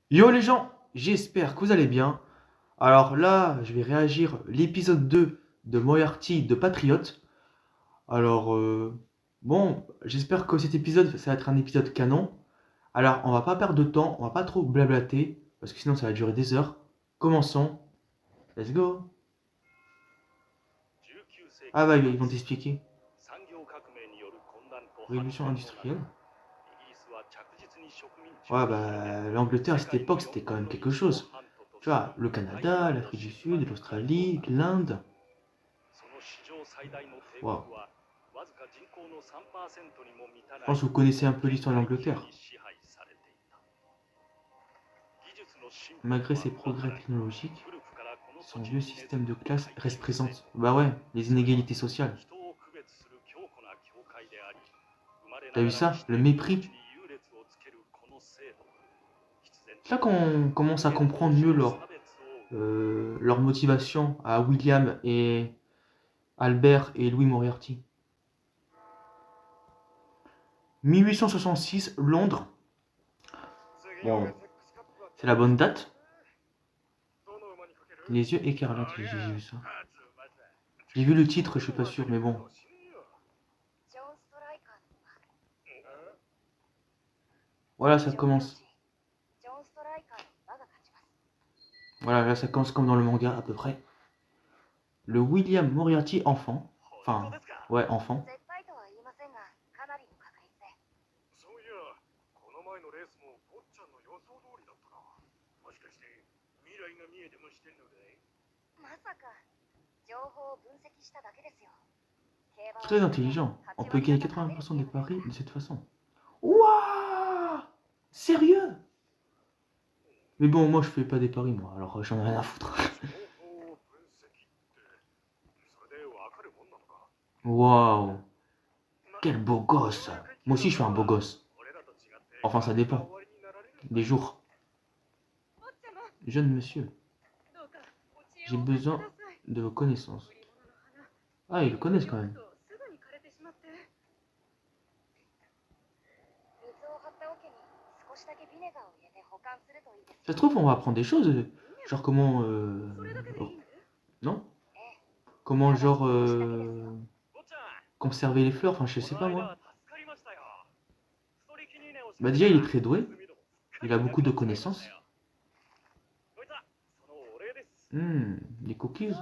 Yo les gens, j'espère que vous allez bien. Alors là, je vais réagir l'épisode 2 de Moriarty de Patriote. Alors, bon, j'espère que cet épisode, ça va être un épisode canon. Alors, on va pas perdre de temps, on va pas trop blablater, parce que sinon ça va durer des heures. Commençons, let's go. Ah bah, ils vont t'expliquer. Révolution industrielle. Ouais, bah, l'Angleterre à cette époque, c'était quand même quelque chose. Tu vois, le Canada, l'Afrique du Sud, l'Australie, l'Inde. Waouh. Je pense que vous connaissez un peu l'histoire de l'Angleterre. Malgré ses progrès technologiques, son vieux système de classe reste présent. Bah ouais, les inégalités sociales. T'as vu ça? Le mépris. C'est là qu'on commence à comprendre mieux leur motivation à William et Albert et Louis Moriarty. 1866, Londres. Bon, c'est la bonne date. Les yeux écarlates, j'ai vu ça. J'ai vu le titre, je suis pas sûr, mais bon. Voilà, ça commence. Voilà, là ça commence comme dans le manga à peu près. Le William Moriarty enfant. Enfin, ouais, enfant. Très intelligent. On peut gagner 80% des paris de cette façon. Waouh! Sérieux? Mais bon, moi je fais pas des paris, moi, alors j'en ai rien à foutre. Waouh! Quel beau gosse! Moi aussi je suis un beau gosse. Enfin, ça dépend. Des jours. Jeune monsieur, j'ai besoin de vos connaissances. Ah, ils le connaissent quand même. Ça se trouve, on va apprendre des choses. Genre comment... non? Comment genre... conserver les fleurs, enfin je sais pas moi. Bah déjà il est très doué. Il a beaucoup de connaissances. Les cookies?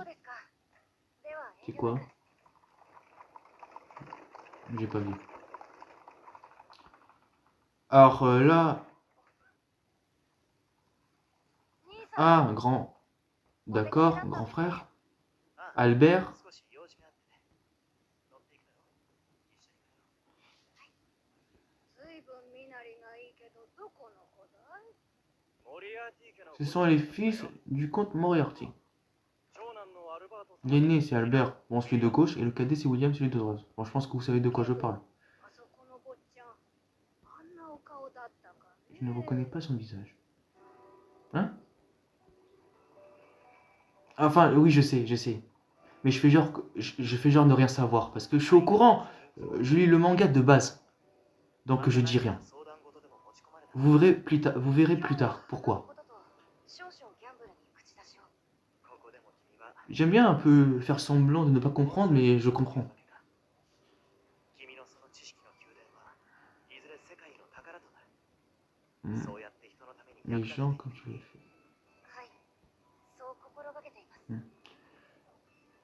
C'est quoi? J'ai pas vu. Alors là... Ah, grand... D'accord, grand frère. Albert. Ce sont les fils du comte Moriarty. L'aîné c'est Albert, bon celui de gauche, et le cadet c'est William, celui de droite. Bon, je pense que vous savez de quoi je parle. Je ne reconnais pas son visage. Hein? Enfin, oui, je sais, je sais. Mais je fais genre de rien savoir, parce que je suis au courant. Je lis le manga de base, donc je dis rien. Vous verrez plus tard pourquoi. J'aime bien un peu faire semblant de ne pas comprendre, mais je comprends. Hmm. Les gens comme tu les fais. Hmm. De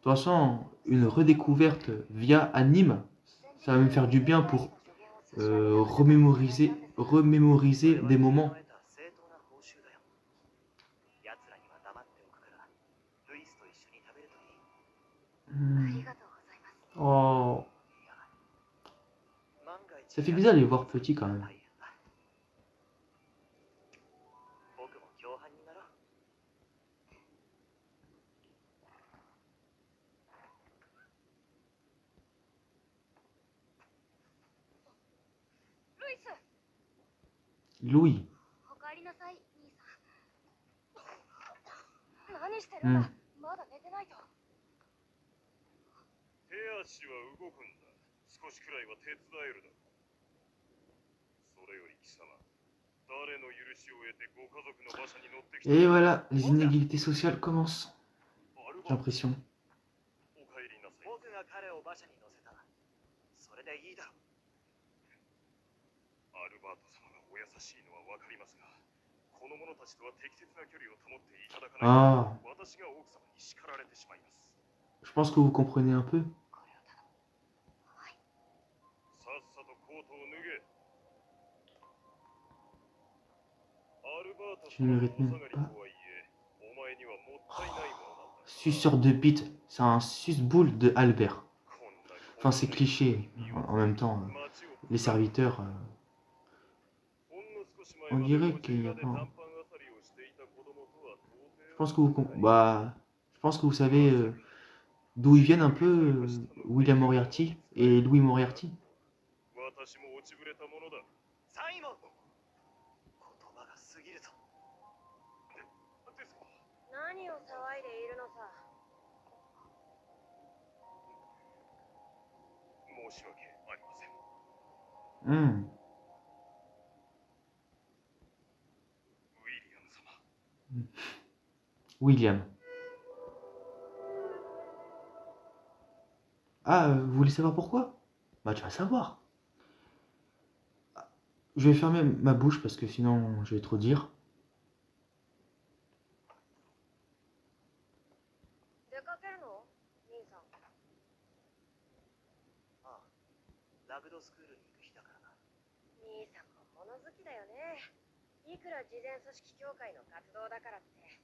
toute façon, une redécouverte via anime, ça va me faire du bien pour remémoriser des moments. Hmm. Oh, ça fait bizarre de les voir petits quand même. Louis. Hmm. 手足は動くんだ。少しくらいは手伝えるだろう。それより貴様、Et voilà, les inégalités sociales commencent, j'ai l'impression. 僕が彼を馬車に乗せた。それでいいだろう。アルバート様がお優しいのはわかりますが、この者たちとは適切な距離を保っていただかないと、私が奥様に叱られてしまいます。Je pense que vous comprenez un peu. さっさとコートを脱げ。アルバート Tu 様 ne の mérites お même 下がり pas. とはいえ、お前にはもったいないものなんだ。Suceur de bite, c'est un suce-boule de Albert. Enfin, c'est cliché en même temps. Les serviteurs, on dirait qu'il y a pas. Je pense que je pense que vous savez d'où ils viennent un peu William Moriarty et Louis Moriarty. 私も落ちぶれたものだ。サイモン。言葉が過ぎるぞ。ですが。何を騒いでいるのさ。申し訳ありません。Hmm. ウィリアム様。William. Ah, vous voulez savoir pourquoi? Bah, tu vas savoir. Je vais fermer ma bouche parce que sinon je vais trop dire. 出かけるの？兄さん。ああ、ラグドスクールに行く日だからな。兄さんも物好きだよね。いくら慈善組織協会の活動だからって、貧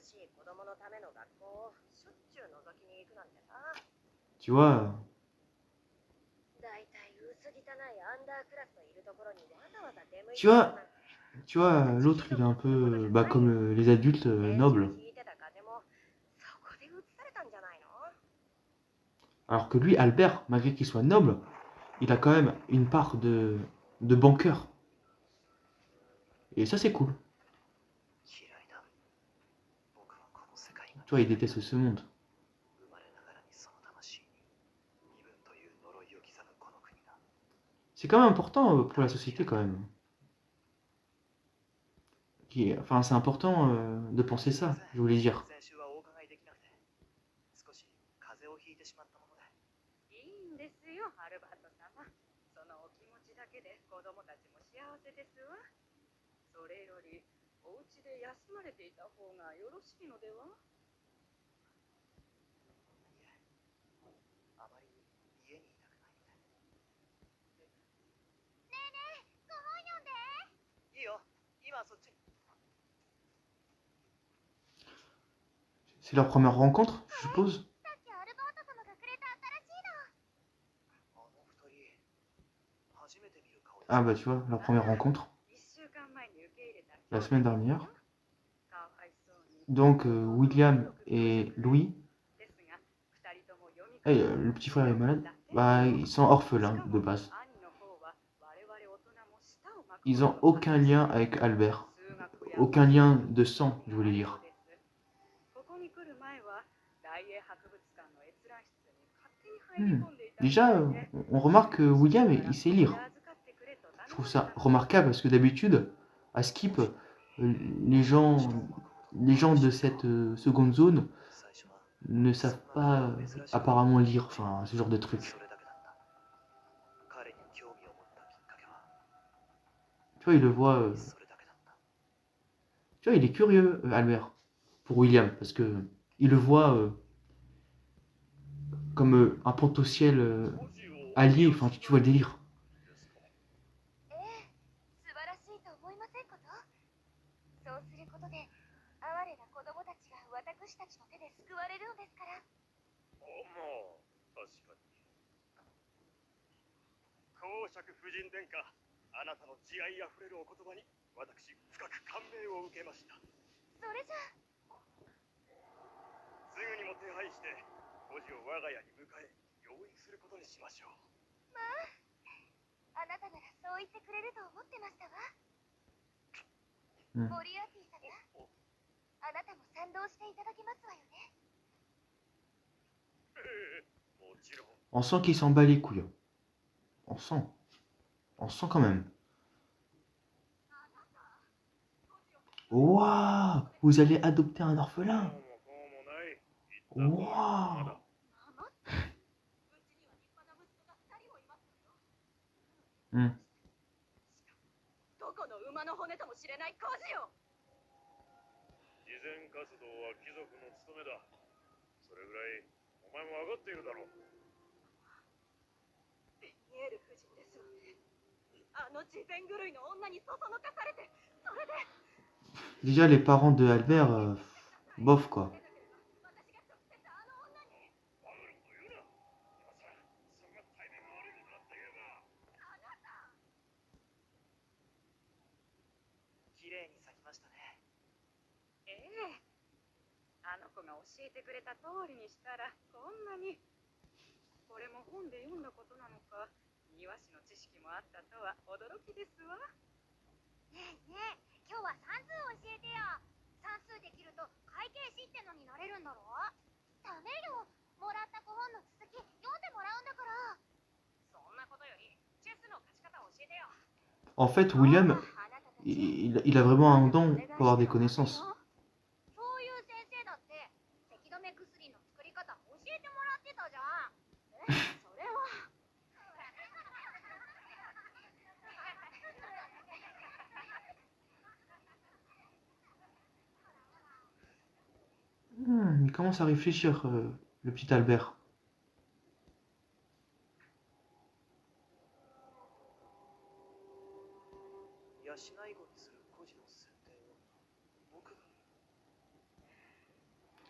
しい子供のための学校をしょっちゅう覗きに行くなんてさ。Tu vois, だいたい薄汚いアンダークラスのいるところにわざわざ出向いて tu vois, tu vois, l'autre il est un peu bah, comme les adultes nobles. Alors que lui, Albert, malgré qu'il soit noble, il a quand même une part de banqueur. Et ça c'est cool. Tu vois, il déteste ce monde. C'est quand même important pour la société quand même. Enfin, c'est important de penser ça, je voulais dire. それよりお家で休まれていた方がよろしいのでは？あまり家にいたくないので。ねえねえ、ご本読んで。いいよ、今そっち。C'est leur première rencontre, je suppose. Ah bah tu vois, leur première rencontre. La semaine dernière. Donc William et Louis. Le petit frère est malade. Bah ils sont orphelins de base. Ils ont aucun lien avec Albert. Aucun lien de sang, je voulais dire. Déjà, on remarque que William, il sait lire. Je trouve ça remarquable parce que d'habitude, à Skip, les gens de cette seconde zone ne savent pas apparemment lire, enfin ce genre de trucs. Tu vois, il le voit. Tu vois, il est curieux, Albert, pour William, parce que il le voit comme un potentiel allié, enfin tu vois le délire. On sent qu'il s'en bat les couilles. On sent quand même. Waouh! Vous allez adopter un どう orphelin? もこうもない言った通りのまま Waouh! だHmm. どこの馬の骨ともしれない孤児よ。慈善活動は貴族の務めだそれぐらいお前も分かっているだろうベニエール夫人ですわね。あの慈善狂いの女にそそのかされて、それで Déjà, les parents de Albert, bof quoi. 私が直接あの女に。バブルと言うな今さらそんなタイミング悪いことだって言えばあなた。綺麗に咲きましたね。ええ。あの子が教えてくれた通りにしたらこんなに。これも本で読んだことなのか。庭師の知識もあったとは驚きですわ。ねえねえ、今日は算数教えてよ。算数できると会計士ってのになれるんだろ。ダメよ。もらった5本の続き読んでもらうんだから。そんなことよりチェスの勝ち方を教えてよ。En fait, あ William, あなたたち。il a vraiment un don pour avoir des connaissances. そういう先生だって咳止め薬の作り方教えてもらってたじゃん。それは。Il commence à réfléchir, le petit Albert. 養い子にする孤児の選定を僕が。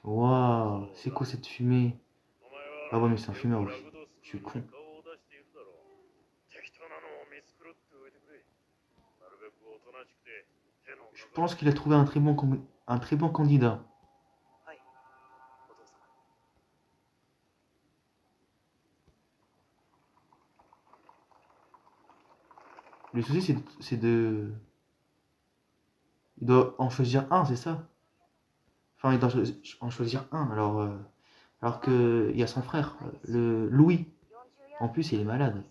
Waouh, c'est quoi cette fumée? お前は Ah ouais, mais c'est un よく fumeur ラ aussi. グドス Je suis クール con. に顔を出しているだろう適当なのを見繕っておいてくれなるべくおとなしくて手の Je かか pense qu'il a trouvé un très bon candidat. はいお父様。 Le souci, c'est de... Il doit en choisir un, c'est ça? Enfin, il doit en choisir un, alors que il y a son frère, le Louis. En plus, il est malade.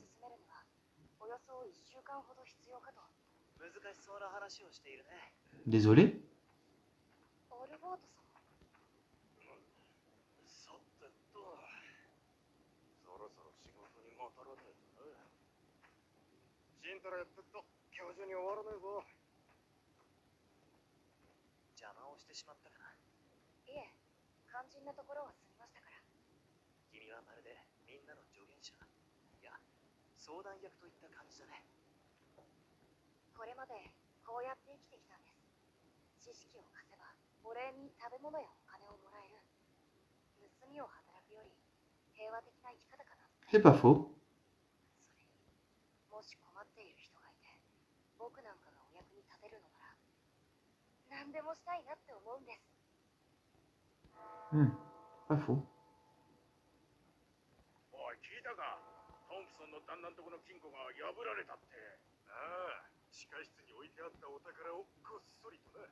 およそ1週間ほど必要かと。難しそうな話をしているね。 Désolé. オルボート様。さてと、そろそろ仕事に戻らないとな。ちんたらやってっと今日中に終わらねえぞ。邪魔をしてしまったかな。いえ、肝心なところは済みましたから。君はまるでみんなの助言者。いや、相談役といった感じだね。これまでこうやって生きてきたんです。知識を貸せばお礼に食べ物やお金をもらえる。盗みを働くより平和的な生き方かな。 C'est pas faux. それにもし困っている人がいて僕なんかがお役に立てるのなら何でもしたいなって思うんです。 Pas faux. おい聞いたかトンプソンの旦那のとこの金庫が破られたってああ地下室に置いてあったお宝をこっそりとな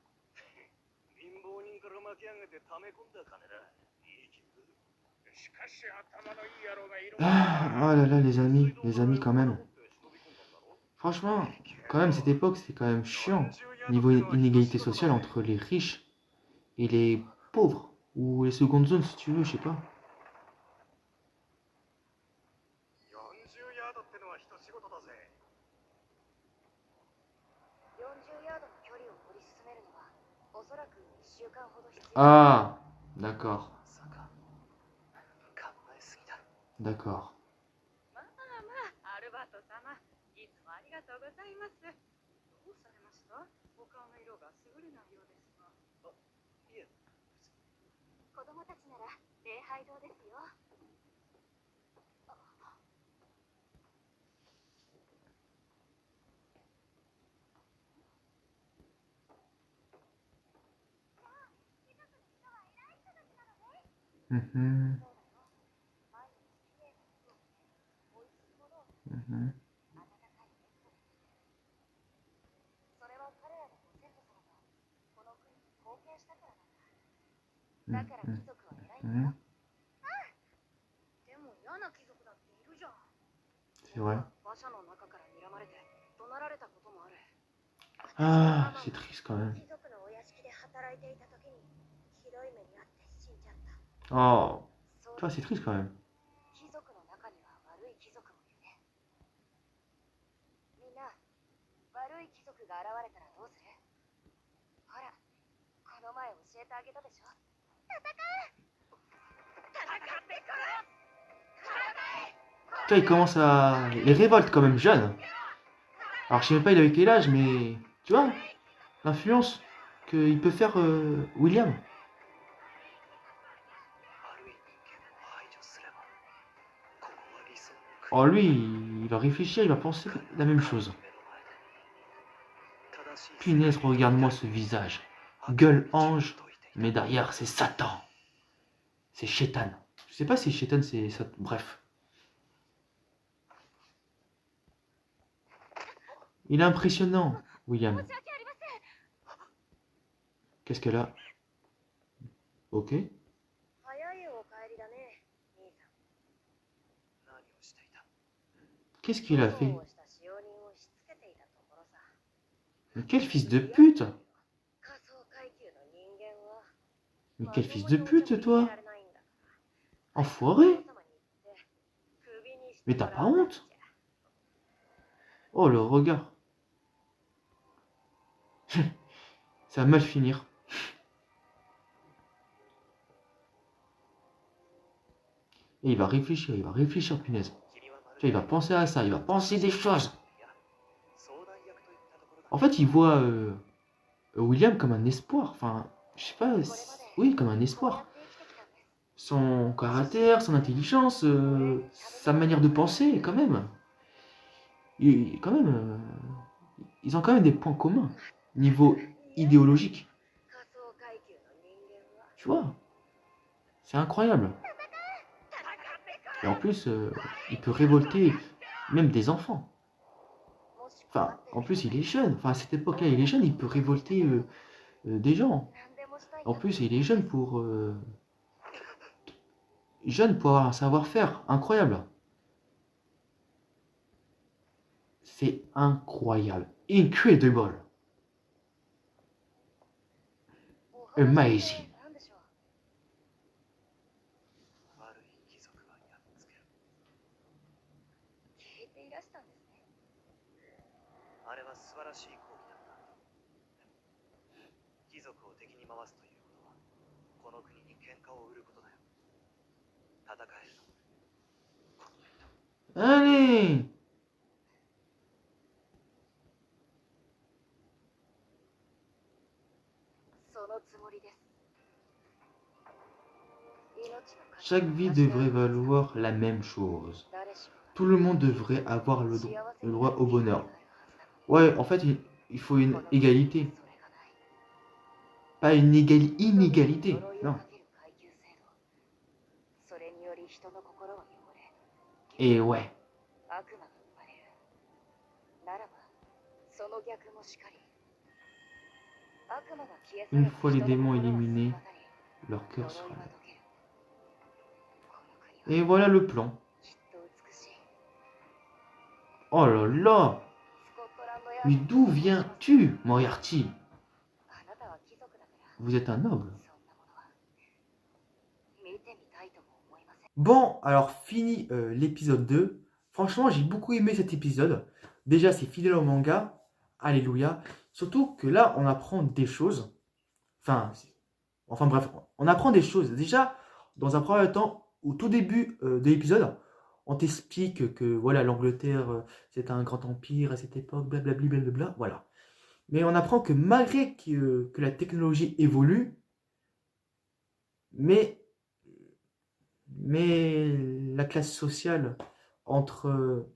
貧乏人から巻き上げて溜め込んだ金だいい気分しかし頭のいい野郎がいる Ah, oh là là, les amis quand même. Franchement, quand même, cette époque, c'était quand même chiant. Niveau inégalité sociale entre les riches et les pauvres. Ou les secondes zones, si tu veux, je sais pas. 40ヤードってのは一仕事だぜ40ヤードの距離を掘り進めるのはおそらく1週間ほど必要。 Ah, d'accord, さか考えすぎだ。 d'accord. まあまあ、アルバート様、いつもありがとうございます。どうされました？お顔の色が優れないようですが。あ、いえ。子供たちなら礼拝堂ですよ。Mhm, mhm, それは彼らのご先祖様がこの国に貢献したからなんだ。だから貴族は偉いんだよ。でも嫌な貴族だっているじゃん。 c'est vrai. 馬車の中から睨まれて怒鳴られたこともある。 Ah, c'est triste quand même. 貴族のお屋敷いていた時にひどい目にあって死んじゃった。 Oh, そう tu vois, c'est triste quand même. 貴族の中には悪い貴族もいるね。みんな悪い貴族が現れたらどうする？ほら、この前教えてあげたでしょ。戦ってこい！ Tu vois, il commence à... Les révoltes quand même jeunes. Alors je sais même pas il avait quel âge, mais... Tu vois, l'influence qu'il peut faire William. 悪い人間を排除すれば、ここは理想の Oh lui, il va réfléchir, il va penser la même chose. 正しい Punaise, regarde-moi ce visage. Gueule ange, mais derrière c'est Satan. C'est Shaitan. Je sais pas si Shaitan c'est Satan, bref. Il est impressionnant, William. 申し訳ありません。 Qu'est-ce qu'elle a? Ok. 早いお帰りだね、兄さん。何をしていた？ Qu'est-ce qu'il a fait? 苦労をした使用人をしつけていたところさ。 Mais quel fils de pute! 仮想階級の人間は Mais quel fils de pute, toi! られないんだから。 Enfoiré! 王様に言ってクビにして Mais t'as も pas らわなく honte? ちゃ。 Oh, le regard. Ça va mal finir. Et il va réfléchir, punaise. Tu vois, il va penser à ça, il va penser des choses. En fait, il voit William comme un espoir. Enfin, je sais pas, oui, comme un espoir. Son caractère, son intelligence, sa manière de penser, quand même. Quand même, ils ont quand même des points communs, niveau idéologique. 仮想階級の人間は Tu vois, c'est incroyable. 戦ってこ Et en plus, il peut révolter même des enfants. い。もし Enfin, en plus, il est jeune. Enfin, à cette époque-là, il est jeune, il peut révolter des gens. 何でもしたい En plus, il est jeune pour avoir un savoir-faire incroyable. C'est incroyable. Incredible. お話って Amazing. 何でしょう？ 悪い貴族がやっつける。聞いていらしたんですね。あれは素晴らしい行為だった。貴族を敵に回すということは、この国に喧嘩を売ることだよ。戦えるの。この人。 Allez! そのつもりです。命の価値 Chaque vie devrait valoir la même chose. Tout le monde devrait avoir le droit au bonheur. Ouais, en fait, il faut une égalité. Pas une inégalité, non. Et ouais. Une fois les démons éliminés, leur cœur sera là. Et voilà le plan. Oh là là! Mais d'où viens-tu, Moriarty? Vous êtes un noble. Bon, alors fini l'épisode 2. Franchement, j'ai beaucoup aimé cet épisode. Déjà, c'est fidèle au manga. Alléluia. Surtout que là, on apprend des choses. Enfin bref, on apprend des choses. Déjà, dans un premier temps, au tout début de l'épisode, on t'explique que voilà, l'Angleterre, c'était un grand empire à cette époque, blablabla, blablabla, voilà. Mais on apprend que malgré que la technologie évolue, mais la classe sociale entre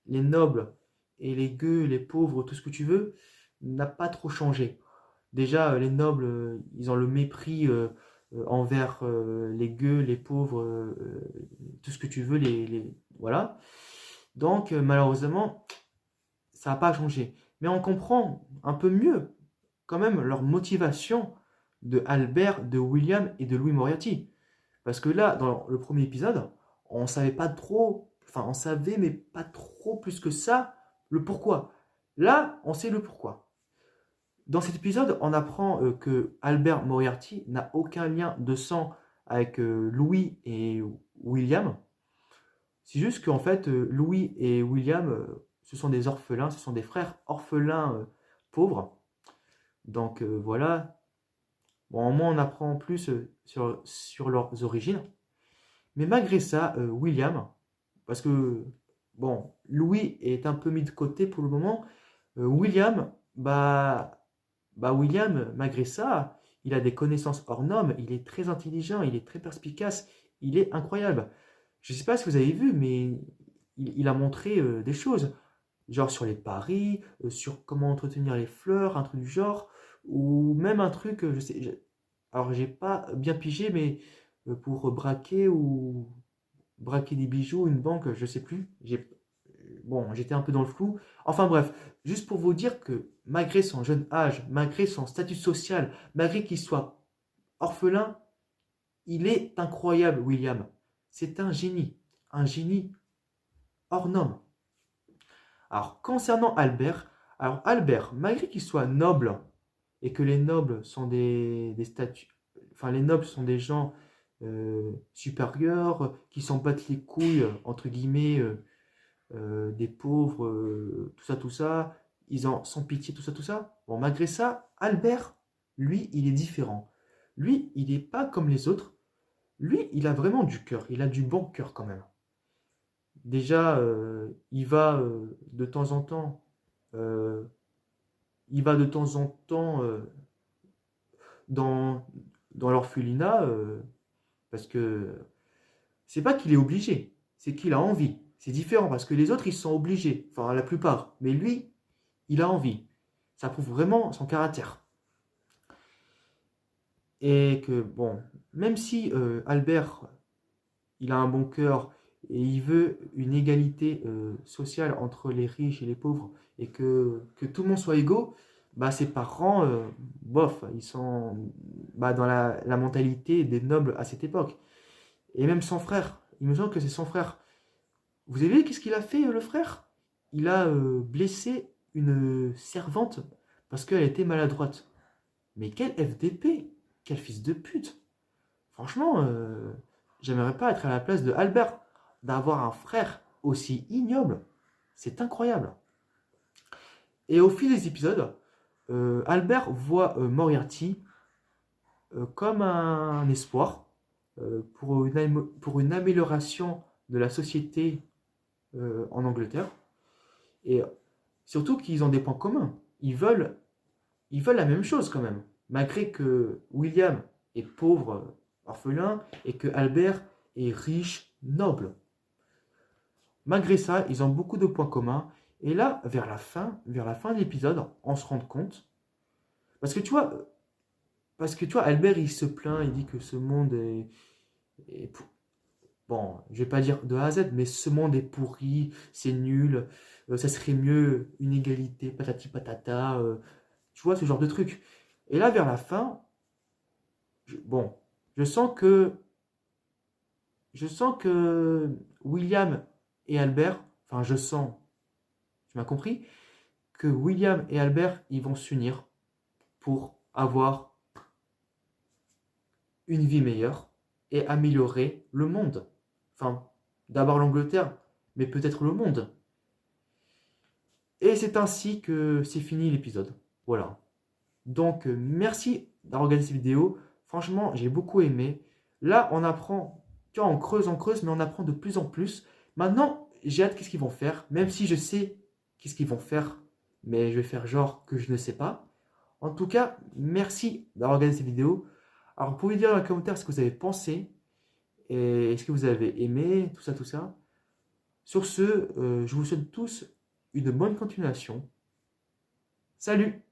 les nobles et les gueux, les pauvres, tout ce que tu veux, n'a pas trop changé. Déjà, les nobles, ils ont le mépris envers les gueux, les pauvres, tout ce que tu veux, voilà. Donc, malheureusement, ça n'a pas changé. Mais on comprend un peu mieux, quand même, leur motivation de Albert, de William et de Louis Moriarty. Parce que là, dans le premier épisode, on savait pas trop, enfin, on savait, mais pas trop plus que ça, le pourquoi. Là, on sait le pourquoi. Dans cet épisode, on apprend que Albert Moriarty n'a aucun lien de sang avec Louis et William. C'est juste qu'en fait, Louis et William, ce sont des orphelins, ce sont des frères orphelins pauvres. Donc voilà. Bon, au moins on apprend plus sur leurs origines. Mais malgré ça, William, parce que, bon, Louis est un peu mis de côté pour le moment, William, William, malgré ça, il a des connaissances hors normes, il est très intelligent, il est très perspicace, il est incroyable. Je ne sais pas si vous avez vu, mais il a montré des choses, genre sur les paris, sur comment entretenir les fleurs, un truc du genre, ou même un truc, alors j'ai pas bien pigé, mais pour braquer des bijoux, une banque, je sais plus. Bon, j'étais un peu dans le flou. Enfin bref, juste pour vous dire que malgré son jeune âge, malgré son statut social, malgré qu'il soit orphelin, il est incroyable, William. C'est un génie hors norme. Alors, concernant Albert, malgré qu'il soit noble, et que les nobles sont des statuts, enfin, les nobles sont des gens supérieurs, qui s'en battent les couilles, entre guillemets, des pauvres, tout ça, ils en sans pitié, tout ça. Bon, malgré ça, Albert, lui, il est différent. Lui, il n'est pas comme les autres. Lui, il a vraiment du cœur, il a du bon cœur quand même. Déjà, de temps en temps, euh, il va de temps en temps dans, dans l'orphelinat, parce que c'est pas qu'il est obligé, c'est qu'il a envie. C'est différent parce que les autres, ils sont obligés, enfin la plupart. Mais lui, il a envie. Ça prouve vraiment son caractère. Et que, bon, même si Albert, il a un bon cœur et il veut une égalité sociale entre les riches et les pauvres et que tout le monde soit égaux, ses parents, bof, ils sont dans la mentalité des nobles à cette époque. Et même son frère, il me semble que c'est son frère. Vous avez vu qu'est-ce qu'il a fait, le frère? Il a blessé une servante parce qu'elle était maladroite. Mais quel FDP! Quel fils de pute! Franchement, j'aimerais pas être à la place de Albert. D'avoir un frère aussi ignoble, c'est incroyable. Et au fil des épisodes, Albert voit Moriarty comme un espoir pour une amélioration de la société en Angleterre. Et surtout qu'ils ont des points communs. Ils veulent la même chose quand même. Malgré que William est pauvre, orphelin, et que Albert est riche, noble. Malgré ça, ils ont beaucoup de points communs. Et là, vers la fin de l'épisode, on se rend compte. Parce que tu vois, Albert, il se plaint, il dit que ce monde est bon, je vais pas dire de A à Z, mais ce monde est pourri, c'est nul, ça serait mieux une égalité, patati patata, tu vois, ce genre de truc. Et là, vers la fin, bon, je sens que William et Albert, enfin, tu m'as compris, que William et Albert, ils vont s'unir pour avoir une vie meilleure et améliorer le monde. Enfin, d'abord l'Angleterre, mais peut-être le monde. Et c'est ainsi que c'est fini l'épisode. Voilà. Donc, merci d'avoir regardé cette vidéo. Franchement, j'ai beaucoup aimé. Là, on apprend, tu vois, on creuse, mais on apprend de plus en plus. Maintenant, j'ai hâte qu'est-ce qu'ils vont faire, même si je sais qu'est-ce qu'ils vont faire, mais je vais faire genre que je ne sais pas. En tout cas, merci d'avoir regardé cette vidéo. Alors, vous pouvez dire dans les commentaires ce que vous avez pensé, et est-ce que vous avez aimé, tout ça. Sur ce, je vous souhaite tous une bonne continuation. Salut!